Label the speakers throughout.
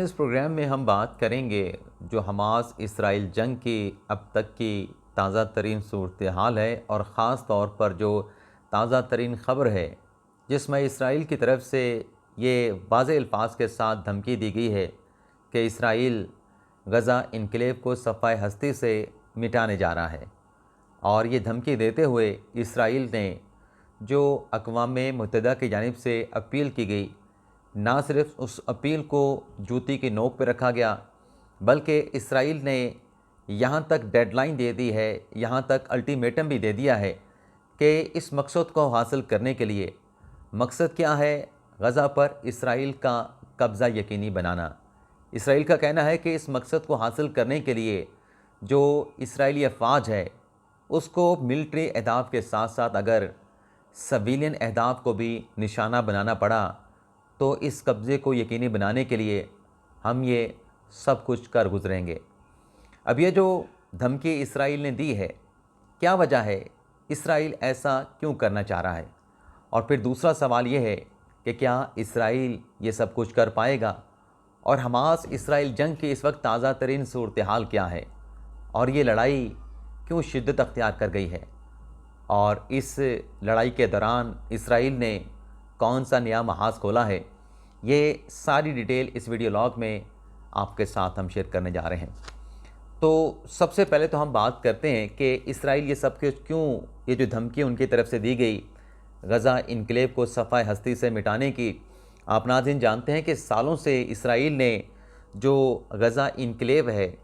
Speaker 1: इस प्रोग्राम में हम बात करेंगे जो हमास इसराइल जंग की अब तक की ताज़ा तरीन सूरत हाल है और ख़ास तौर पर जो ताज़ा तरीन ख़बर है जिसमें इसराइल की तरफ से ये वाज़ेह अल्फाज के साथ धमकी दी गई है कि इसराइल गज़ा इनकलेव को सफ़ाए हस्ती से मिटाने जा रहा है। और ये धमकी देते हुए इसराइल ने जो अक़वाम मुत्तहिदा की जानिब से अपील की गई, ना सिर्फ उस अपील को जूती की नोक पर रखा गया, बल्कि इसराइल ने यहाँ तक डेडलाइन दे दी है, यहाँ तक अल्टीमेटम भी दे दिया है कि इस मकसद को हासिल करने के लिए मकसद क्या है, गज़ा पर इसराइल का कब्ज़ा यकीनी बनाना। इसराइल का कहना है कि इस मकसद को हासिल करने के लिए जो इसराइली अफवाज है उसको मिलिट्री अहदाफ के साथ साथ अगर सिविलियन अहदाफ को भी निशाना बनाना पड़ा तो इस कब्ज़े को यकीनी बनाने के लिए हम ये सब कुछ कर गुजरेंगे। अब ये जो धमकी इसराइल ने दी है, क्या वजह है, इसराइल ऐसा क्यों करना चाह रहा है? और फिर दूसरा सवाल ये है कि क्या इसराइल ये सब कुछ कर पाएगा? और हमास इसराइल जंग की इस वक्त ताज़ा तरीन सूरत हाल क्या है और ये लड़ाई क्यों शिद्दत अख्तियार कर गई है? और इस लड़ाई के दौरान इसराइल ने कौन सा नया महाज खोला है? ये सारी डिटेल इस वीडियो लॉग में आपके साथ हम शेयर करने जा रहे हैं। तो सबसे पहले तो हम बात करते हैं कि इसराइल ये सब कुछ क्यों, ये जो धमकी उनकी तरफ से दी गई गज़ा इनकलेव को सफ़ाए हस्ती से मिटाने की। आप नाज़रीन जानते हैं कि सालों से इसराइल ने जो गज़ा इनकलेव है,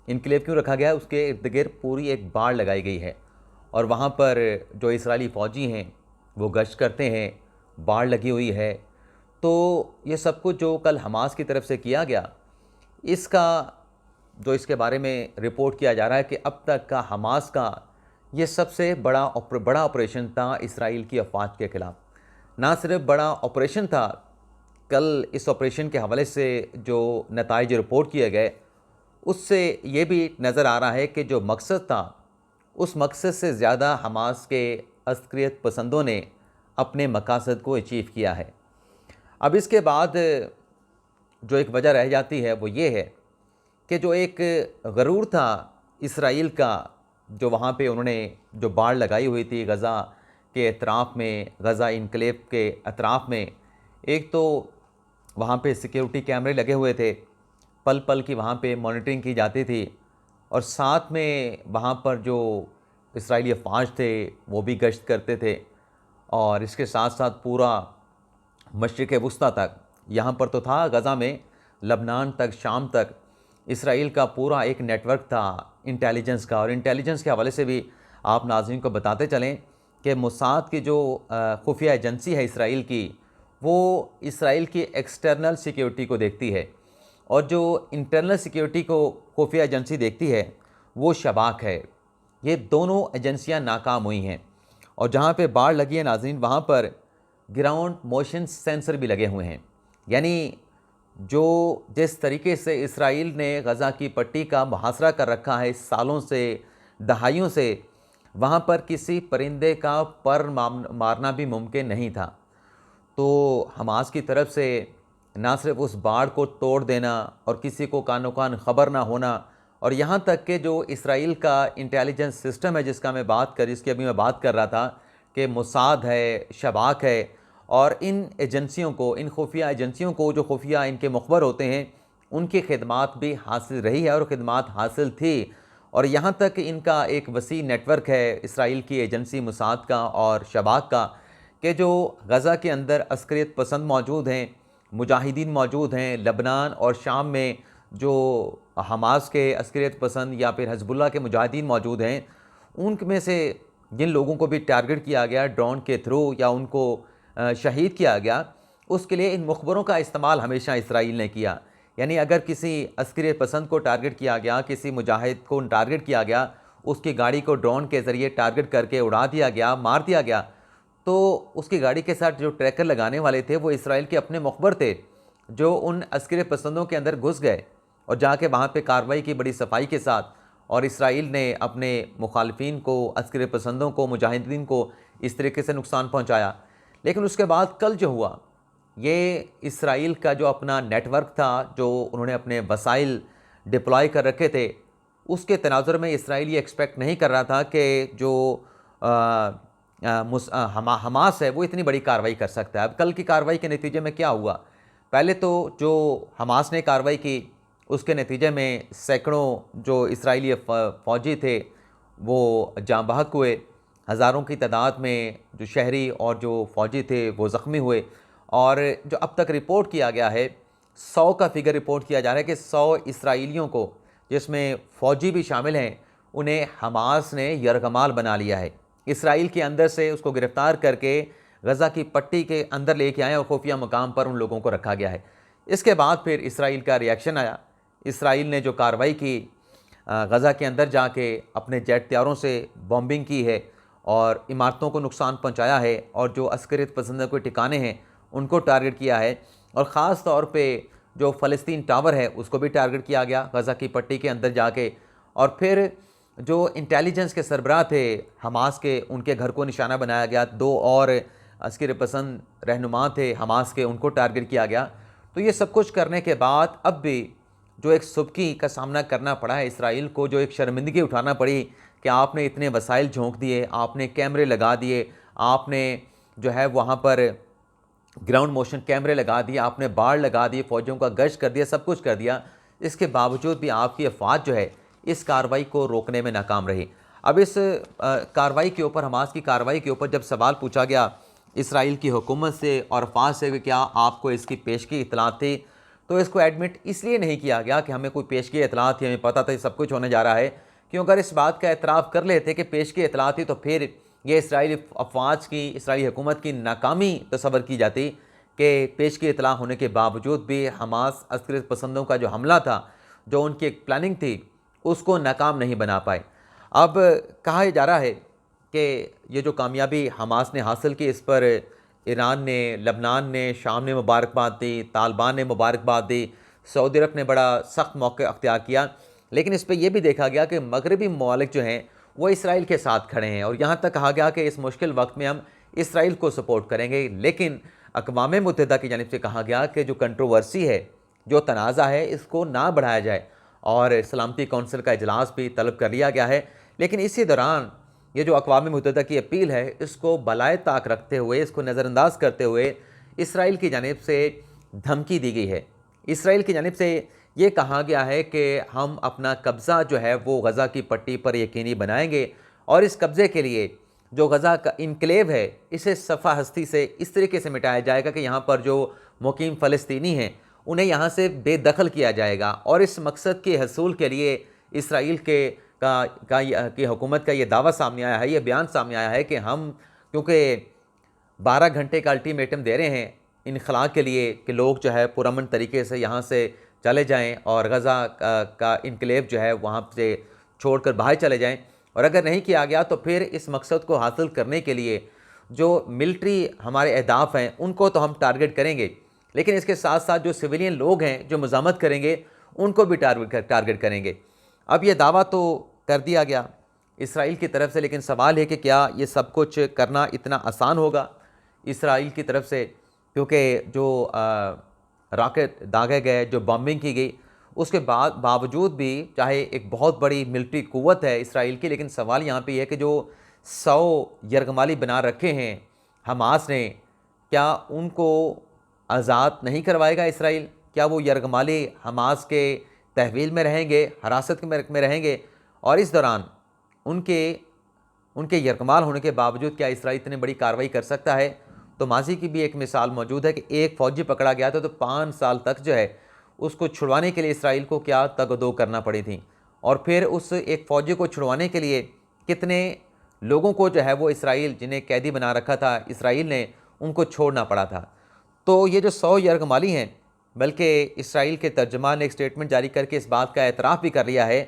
Speaker 1: इनकलेव क्यों रखा गया है, उसके इर्द गिर्द पूरी एक बाड़ लगाई गई है और वहाँ पर जो इसराइली फ़ौजी हैं वो गश्त करते हैं, बाड़ लगी हुई है। तो ये सब कुछ जो कल हमास की तरफ से किया गया, इसका जो इसके बारे में रिपोर्ट किया जा रहा है कि अब तक का हमास का ये सबसे बड़ा ऑपरेशन था इसराइल की अफवाज के ख़िलाफ़। ना सिर्फ बड़ा ऑपरेशन था, कल इस ऑपरेशन के हवाले से जो नताइज रिपोर्ट किए गए उससे ये भी नज़र आ रहा है कि जो मकसद था उस मकसद से ज़्यादा हमास के अस्करियत पसंदों ने अपने मकासद को अचीव किया है। अब इसके बाद जो एक वजह रह जाती है वो ये है कि जो एक गरूर था इसराइल का, जो वहाँ पे उन्होंने जो बाड़ लगाई हुई थी गज़ा के अतराफ़ में, गज़ा इनकलेव के अतराफ़ में, एक तो वहाँ पे सिक्योरिटी कैमरे लगे हुए थे, पल पल की वहाँ पे मॉनिटरिंग की जाती थी और साथ में वहाँ पर जो इसराइली अफवाज थे वो भी गश्त करते थे। और इसके साथ साथ पूरा मशरिक़ वुस्ता तक, यहाँ पर तो था गज़ा में, लबनान तक, शाम तक इसराइल का पूरा एक नेटवर्क था इंटेलिजेंस का। और इंटेलिजेंस के हवाले से भी आप नाज़रीन को बताते चलें कि मोसाद की जो खुफिया एजेंसी है इसराइल की, वो इसराइल की एक्सटर्नल सिक्योरिटी को देखती है और जो इंटरनल सिक्योरिटी को खुफिया एजेंसी देखती है वो शबाक है। ये दोनों एजेंसियां नाकाम हुई हैं और जहाँ पे बाढ़ लगी है नाज़रीन, वहाँ पर ग्राउंड मोशन सेंसर भी लगे हुए हैं। यानी जो जिस तरीके से इसराइल ने गज़ा की पट्टी का मुहासरा कर रखा है सालों से, दहाइयों से, वहाँ पर किसी परिंदे का पर मारना भी मुमकिन नहीं था। तो हमास की तरफ से ना सिर्फ उस बाढ़ को तोड़ देना और किसी को कानो कान ख़बर ना होना, और यहाँ तक कि जो इसराइल का इंटेलिजेंस सिस्टम है जिसकी अभी मैं बात कर रहा था कि मोसाद है, शबाक है, और इन एजेंसियों को, इन खुफिया एजेंसियों को जो खुफिया इनके मुखबर होते हैं, उनकी खिदमात भी हासिल रही है और खिदमात हासिल थी। और यहाँ तक इनका एक वसी नेटवर्क है इसराइल की एजेंसी मोसाद का और शबाक का कि जो गज़ा के अंदर अस्करियत पसंद मौजूद हैं, मुजाहिदीन मौजूद हैं, लबनान और शाम में जो हमास के अस्करियत पसंद या फिर हज़बुल्लाह के मुजाहिदीन मौजूद हैं, उनमें से जिन लोगों को भी टारगेट किया गया ड्रोन के थ्रू या उनको शहीद किया गया, उसके लिए इन मुखबरों का इस्तेमाल हमेशा इसराइल ने किया। यानी अगर किसी अस्करियत पसंद को टारगेट किया गया, किसी मुजाहिद को टारगेट किया गया, उसकी गाड़ी को ड्रोन के ज़रिए टारगेट करके उड़ा दिया गया, मार दिया गया, तो उसकी गाड़ी के साथ जो ट्रैकर लगाने वाले थे वो इसराइल के अपने मुखबर थे, जो उन अस्करियत पसंदों के अंदर घुस गए और जाके वहाँ पे कार्रवाई की बड़ी सफाई के साथ, और इसराइल ने अपने मुखालफिन को, अस्करियत पसंदों को, मुजाहिदीन को इस तरीके से नुकसान पहुँचाया। लेकिन उसके बाद कल जो हुआ ये इसराइल का जो अपना नेटवर्क था, जो उन्होंने अपने वसाइल डिप्लॉय कर रखे थे, उसके तनाजुर में इसराइल ये एक्सपेक्ट नहीं कर रहा था कि जो हमास है वो इतनी बड़ी कार्रवाई कर सकता है। अब कल की कार्रवाई के नतीजे में क्या हुआ? पहले तो जो हमास ने कार्रवाई की उसके नतीजे में सैकड़ों जो इसराइली फ़ौजी थे वो जाँ बहक हुए, हज़ारों की तादाद में जो शहरी और जो फ़ौजी थे वो ज़ख्मी हुए। और जो अब तक रिपोर्ट किया गया है, 100 का फिगर रिपोर्ट किया जा रहा है कि 100 इसराइलियों को, जिसमें फ़ौजी भी शामिल हैं, उन्हें हमास ने यरगमाल बना लिया है। इसराइल के अंदर से उसको गिरफ़्तार करके गज़ा की पट्टी के अंदर लेके आए और खुफिया मकाम पर उन लोगों को रखा गया है। इसके बाद फिर इसराइल का रिएक्शन आया। इसराइल ने जो कार्रवाई की, गज़ा के अंदर जाके अपने जेट त्यारों से बॉम्बिंग की है और इमारतों को नुकसान पहुंचाया है और जो अस्करियत पसंद के ठिकाने हैं उनको टारगेट किया है। और ख़ास तौर पे जो फ़लस्तीन टावर है उसको भी टारगेट किया गया गज़ा की पट्टी के अंदर जाके। और फिर जो इंटेलिजेंस के सरबराह थे हमास के, उनके घर को निशाना बनाया गया। 2 और अस्करियत पसंद रहनुमा थे हमास के, उनको टारगेट किया गया। तो ये सब कुछ करने के बाद अब भी जो एक सुबकी का सामना करना पड़ा है इसराइल को, जो एक शर्मिंदगी उठाना पड़ी कि आपने इतने वसाइल झोंक दिए, आपने कैमरे लगा दिए, आपने जो है वहाँ पर ग्राउंड मोशन कैमरे लगा दिए, आपने बाड़ लगा दिए, फ़ौजियों का गश्त कर दिया, सब कुछ कर दिया। इसके बावजूद भी आपकी अफवाज जो है इस कार्रवाई को रोकने में नाकाम रही। अब इस कार्रवाई के ऊपर, हमास की कार्रवाई के ऊपर जब सवाल पूछा गया इसराइल की हुकूमत से और अफवाज से कि क्या आपको इसकी पेशगी इतला थी, तो इसको एडमिट इसलिए नहीं किया गया कि हमें कोई पेशगी इतला थी, हमें पता था सब कुछ होने जा रहा है। क्यों? अगर इस बात का एतराफ़ कर लेते कि पेशगी इतला थी तो फिर ये इसराइली अफवाज की, इसराइली हुकूमत की नाकामी तस्वर की जाती कि पेशगी इतला होने के बावजूद भी हमास अस्करियत पसंदों का जो हमला था, जो उनकी एक प्लानिंग थी, उसको नाकाम नहीं बना पाए। अब कहा जा रहा है कि ये जो कामयाबी हमास ने हासिल की, इस पर ईरान ने, लबनान ने, शाम ने मुबारकबाद दी, तालिबान ने मुबारकबाद दी, सऊदी अरब ने बड़ा सख्त मौक़िफ़ अख्तियार किया। लेकिन इस पर यह भी देखा गया कि मगरबी ममालिक जो हैं वो इसराइल के साथ खड़े हैं और यहाँ तक कहा गया कि इस मुश्किल वक्त में हम इसराइल को सपोर्ट करेंगे। लेकिन अक़वाम मुत्तहिदा की जानिब से कहा गया कि जो कंट्रोवर्सी है, जो तनाज़ा है, इसको ना बढ़ाया जाए और सलामती कौंसिल का इजलास भी तलब कर लिया गया है। लेकिन इसी दौरान ये जो अक़वाम मुत्तहिदा की अपील है, इसको बलाए ताक रखते हुए, इसको नज़रअंदाज करते हुए इसराइल की जानिब से धमकी दी गई है। इसराइल की जानिब से ये कहा गया है कि हम अपना कब्ज़ा जो है वो गज़ा की पट्टी पर यकीनी बनाएंगे और इस कब्ज़े के लिए जो गज़ा का इनक्लेव है, इसे सफ़ा हस्ती से इस तरीके से मिटाया जाएगा कि यहाँ पर जो मुकीम फ़लस्तीनी हैं उन्हें यहाँ से बेदखल किया जाएगा। और इस मकसद के हसूल के लिए इसराइल की हुकूमत का ये दावा सामने आया है, ये बयान सामने आया है कि हम क्योंकि 12 घंटे का अल्टीमेटम दे रहे हैं इनखला के लिए कि लोग जो है पुरअमन तरीके से यहाँ से चले जाएं और गज़ा का इनक्लेव जो है वहाँ से छोड़कर बाहर चले जाएं। और अगर नहीं किया गया तो फिर इस मकसद को हासिल करने के लिए जो मिलिट्री हमारे अहदाफ हैं उनको तो हम टारगेट करेंगे, लेकिन इसके साथ साथ जो सिविलियन लोग हैं जो मज़ामत करेंगे उनको भी टारगेट करेंगे। अब ये दावा तो कर दिया गया इसराइल की तरफ से, लेकिन सवाल है कि क्या ये सब कुछ करना इतना आसान होगा इसराइल की तरफ से? क्योंकि जो रॉकेट दागे गए, जो बॉम्बिंग की गई, उसके बावजूद भी चाहे एक बहुत बड़ी मिलिट्री क़ुव्वत है इसराइल की, लेकिन सवाल यहाँ पे है कि जो 100 यरगमाली बना रखे हैं हमास ने, क्या उनको आज़ाद नहीं करवाएगा इसराइल? क्या वो यरगमाली हमास के तहवील में रहेंगे, हिरासत में रहेंगे? और इस दौरान उनके यरगमाल होने के बावजूद क्या इसराइल इतनी बड़ी कार्रवाई कर सकता है? तो माजी की भी एक मिसाल मौजूद है कि एक फ़ौजी पकड़ा गया था तो 5 साल तक जो है उसको छुड़वाने के लिए इसराइल को क्या तगदो करना पड़ी थी। और फिर उस एक फ़ौजी को छुड़वाने के लिए कितने लोगों को जो है वो इसराइल, जिन्हें कैदी बना रखा था इसराइल ने, उनको छोड़ना पड़ा था। तो ये जो 100 यरगमाली हैं, बल्कि इसराइल के तर्जमान ने एक स्टेटमेंट जारी करके इस बात का एतराफ़ भी कर लिया है।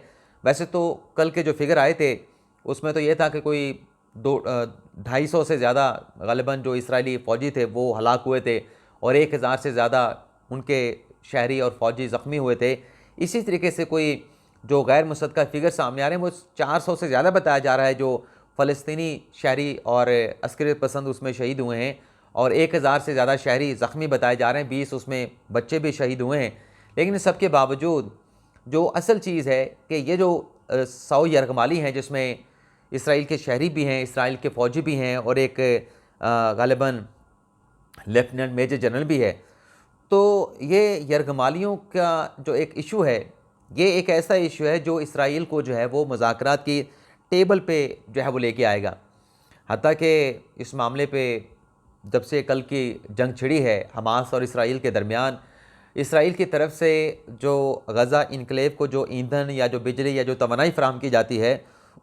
Speaker 1: वैसे तो कल के जो फिगर आए थे उसमें तो ये था कि कोई 250 से ज़्यादा ग़ालिबन जो इसराइली फ़ौजी थे वो हलाक हुए थे और 1000 से ज़्यादा उनके शहरी और फ़ौजी ज़ख्मी हुए थे। इसी तरीके से कोई जो गैर मुसद्दक़ा फिगर सामने आ रहे हैं वो 400 से ज़्यादा बताया जा रहा है जो फ़लस्तीनी शहरी और अस्करियत पसंद उसमें शहीद हुए हैं। और 1000 से ज़्यादा शहरी ज़ख्मी बताए जा रहे हैं, 20 उसमें बच्चे भी शहीद हुए हैं। लेकिन इस सब के बावजूद जो असल चीज़ है कि ये जो 100 यरगमाली हैं, जिसमें इसराइल के शहरी भी हैं, इसराइल के फ़ौजी भी हैं और एक गालिबन लेफ्टिनेंट मेजर जनरल भी है। तो ये यरगमालियों का जो एक इशू है, ये एक ऐसा इशू है जो इसराइल को जो है वो मुज़ाकरात की टेबल पे जो है वो लेके आएगा। हत्ता कि इस मामले पे जब से कल की जंग छिड़ी है हमास और इसराइल के दरमियान, इसराइल की तरफ से जो गज़ा इनक्लेव को जो ईंधन या जो बिजली या जो तवानाई फ़राहम की जाती है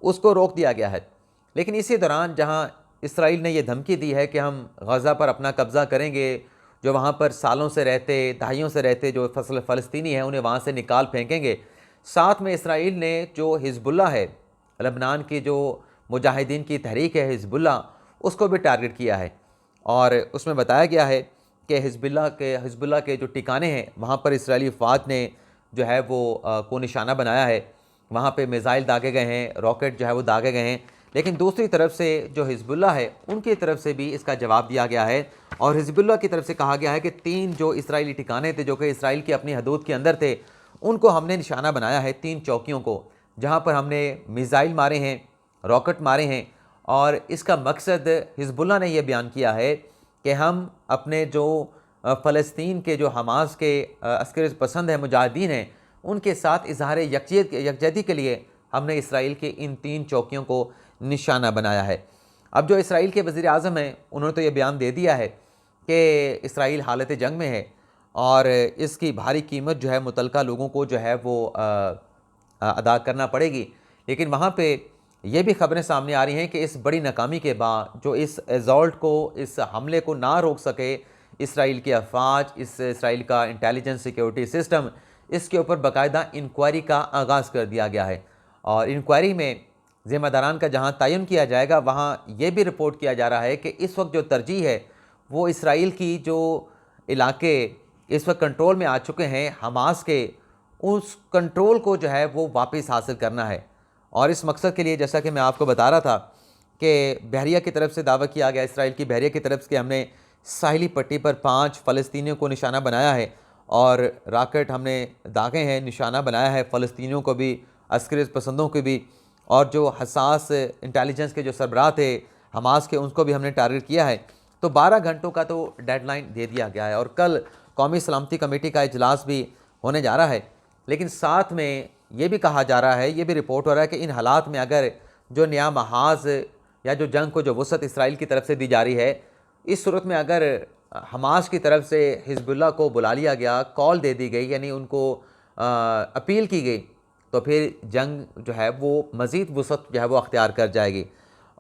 Speaker 1: उसको रोक दिया गया है। लेकिन इसी दौरान जहाँ इसराइल ने यह धमकी दी है कि हम गज़ा पर अपना कब्ज़ा करेंगे, जो वहाँ पर सालों से रहते, दहाइयों से रहते जो फ़लस्तीनी हैं उन्हें वहाँ से निकाल फेंकेंगे। साथ में इसराइल ने जो हिज़्बुल्लाह है, लबनान की जो मुजाहिदीन की तहरीक है हिज़्बुल्लाह, उसको भी टारगेट किया है। और उसमें बताया गया है कि हिज़्बुल्लाह के जो ठिकाने हैं वहाँ पर इसराइली फ़ौज ने जो है वो को निशाना बनाया है। वहाँ पे मिज़ाइल दागे गए हैं, रॉकेट जो है वो दागे गए हैं। लेकिन दूसरी तरफ से जो हिज़्बुल्लाह है उनकी तरफ से भी इसका जवाब दिया गया है और हिज़्बुल्लाह की तरफ से कहा गया है कि 3 जो इसराइली ठिकाने थे जो कि इसराइल की अपनी हदूद के अंदर थे, उनको हमने निशाना बनाया है, 3 चौकियों को, जहाँ पर हमने मिज़ाइल मारे हैं, रॉकेट मारे हैं। और इसका मकसद हिज़्बुल्लाह ने यह बयान किया है कि हम अपने जो फ़लस्तीन के जो हमास के अस्कर पसंद है मुजाहिदीन हैं उनके साथ इजहार यकजहती के लिए हमने इसराइल के इन 3 चौकियों को निशाना बनाया है। अब जो इसराइल के वज़ीर आज़म हैं उन्होंने तो ये बयान दे दिया है कि इसराइल हालत जंग में है और इसकी भारी कीमत जो है मुतलका लोगों को जो है वो अदा करना पड़ेगी। लेकिन वहाँ पे ये भी खबरें सामने आ रही हैं कि इस बड़ी नाकामी के बाद जो इस एजॉल्ट को, इस हमले को ना रोक सके इसराइल की अफवाज, इस इसराइल का इंटेलिजेंस सिक्योरिटी सिस्टम, इसके ऊपर बाकायदा इंक्वायरी का आगाज़ कर दिया गया है। और इंक्वायरी में ज़िम्मेदारान का जहाँ तयन किया जाएगा, वहाँ ये भी रिपोर्ट किया जा रहा है कि इस वक्त जो तरजीह है वो इसराइल की जो इलाके इस वक्त कंट्रोल में आ चुके हैं हमास के, उस कंट्रोल को जो है वो वापस हासिल करना है। और इस मकसद के लिए जैसा कि मैं आपको बता रहा था कि बहरिया की तरफ से दावा किया गया, इसराइल की बहरिया की तरफ से हमने साहिली पट्टी पर 5 फ़लस्तीनियों को निशाना बनाया है और रॉकेट हमने दागे हैं, निशाना बनाया है फ़लस्तीनियों को भी, अस्करी पसंदों को भी, और जो हसास इंटेलिजेंस के जो सरबराह थे हमास के उनको भी हमने टारगेट किया है। तो 12 घंटों का तो डेडलाइन दे दिया गया है और कल कौमी सलामती कमेटी का इजलास भी होने जा रहा है। लेकिन साथ में ये भी कहा जा रहा है, ये भी रिपोर्ट हो रहा है कि इन हालात में अगर जो नया महाज या जो जंग को जो वसअत इसराइल की तरफ से दी जा रही है, इस सूरत में अगर हमास की तरफ से हिज़्बुल्लाह को बुला लिया गया, कॉल दे दी गई, यानी उनको अपील की गई, तो फिर जंग जो है वो मज़ीद वसअत जो है वो अख्तियार कर जाएगी।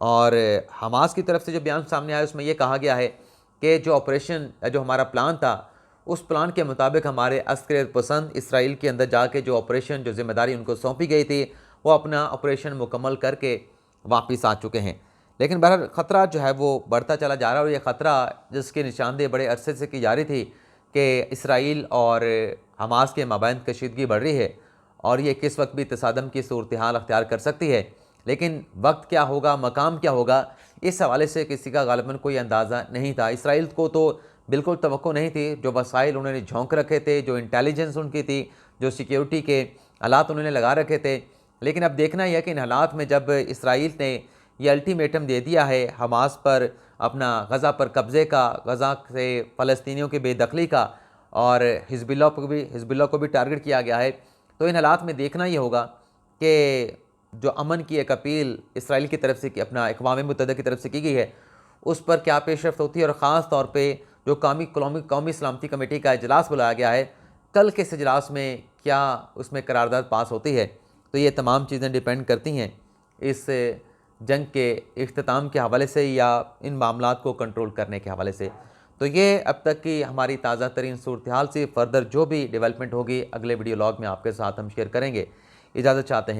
Speaker 1: और हमास की तरफ से जो बयान सामने आया उसमें यह कहा गया है कि जो ऑपरेशन जो हमारा प्लान था उस प्लान के मुताबिक हमारे अस्कर पसंद इसराइल के अंदर जाके जो ऑपरेशन, जो जिम्मेदारी उनको सौंपी गई थी, वो अपना ऑपरेशन मुकम्मल करके वापस आ चुके हैं। लेकिन बहरहाल ख़तरा जो है वो बढ़ता चला जा रहा है और ये ख़तरा जिसकी निशानदेही बड़े अरसे से की जा रही थी कि इसराइल और हमास के माबैन कशीदगी बढ़ रही है और ये किस वक्त भी तसादम की सूरत हाल अख्तियार कर सकती है। लेकिन वक्त क्या होगा, मकाम क्या होगा, इस हवाले से किसी का गालिबन कोई अंदाज़ा नहीं था। इसराइल को तो बिल्कुल तवक्को नहीं थी, जो वसाइल उन्होंने झोंक रखे थे, जो इंटेलिजेंस उनकी थी, जो सिक्योरिटी के हालात उन्होंने लगा रखे थे। लेकिन अब देखना यह है कि इन हालात में जब इसराइल ने यह अल्टीमेटम दे दिया है हमास पर अपना गज़ा पर कब्ज़े का, गज़ा से फ़लस्तीनियों की बेदखली का, और हिज़्बुल्लाह को भी टारगेट किया गया है, तो इन हालात में देखना ये होगा कि जो अमन की एक अपील इसराइल की तरफ से अपना अक़वाम मुत्तहिदा की तरफ से की गई है उस पर क्या पेशरफ्त होती है और ख़ास तौर पे जो कौमी सलामती कमेटी का इजलास बुलाया गया है, कल के इस इजलास में क्या उसमें करारदाद पास होती है। तो ये तमाम चीज़ें डिपेंड करती हैं इस जंग के इख्तिताम के हवाले से या इन मामलात को कंट्रोल करने के हवाले से। तो ये अब तक की हमारी ताज़ा तरीन सूरत हाल से फर्दर जो भी डेवलपमेंट होगी अगले वीडियो लॉग में आपके साथ हम शेयर करेंगे। इजाज़त चाहते हैं।